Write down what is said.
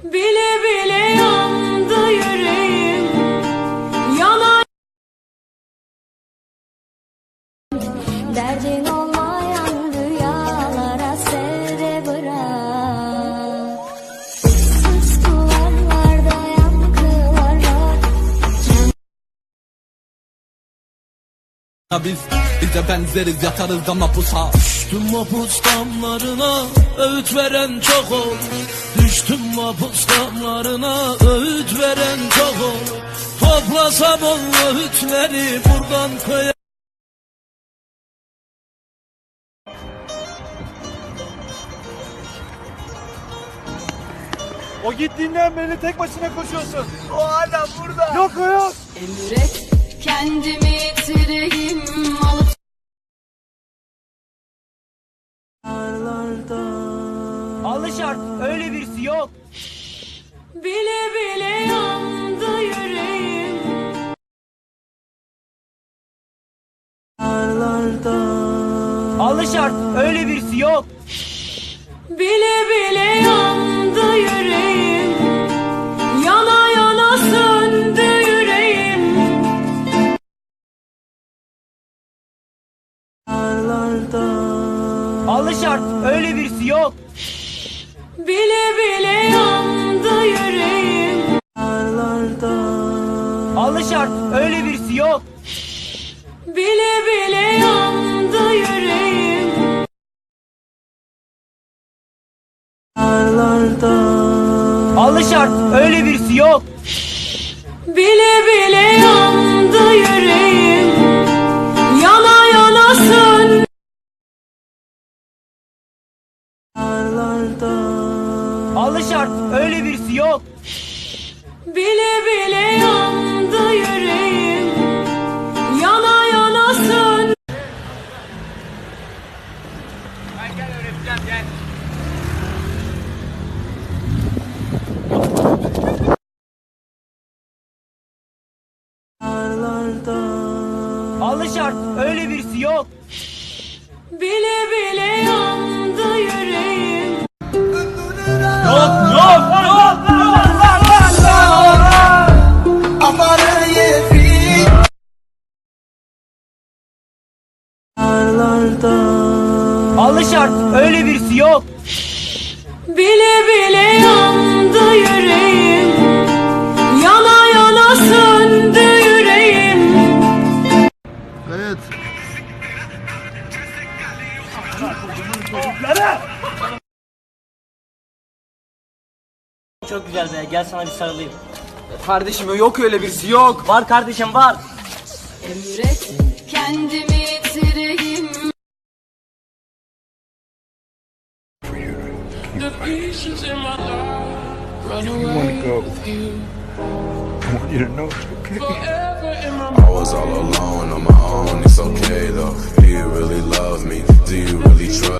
Bile bile yandı yüreğim, yana derdin olmayan rüyalara sevde bırak. Sus duvarlarda yankılar var. Bize benzeriz, yatarız ama pusa. Düştüm mapus damlarına, öğüt veren çok ol. Düştüm mapus damlarına, öğüt veren çok ol. Toplasam o öğütleri buradan köye. O gittiğinden beri tek başına koşuyorsun. O hala burada. Yok o yok. Emret kendimi yitireyim, alıp Alış artık, öyle birisi yok. bile bile yandı yüreğim. Alış artık, öyle birisi yok. Bile bile yandı yüreğim, yana yana söndü yüreğim. Alış artık, öyle birisi yok. Bile bile yandı yüreğim. Alış artık, öyle birisi yok. Bile bile yandı yüreğim. Alış artık, öyle birisi yok. Bile bile yandı yüreğim, yana yana söndü. Alış artık, öyle birisi yok. Bile bile yandı yüreğim, yana yana söndü. Gel öğreteceğim, gel. Alış artık, öyle birisi yok. Bile bile yandı yüreğim. Yok, yok, yok. Alış artık, öyle birisi yok. Bile bile yandı yüreğim, yana yana söndü yüreğim. Evet. Çok güzel be, gel sana bir sarılayım. Kardeşim yok öyle birisi, yok. Var kardeşim, var. Emret kendimi yitireyim. The pieces in my life run You wanna away go. with you. I want you to know it's okay. Forever in my I was all alone on my own, it's okay though. Do you really love me? Do you really trust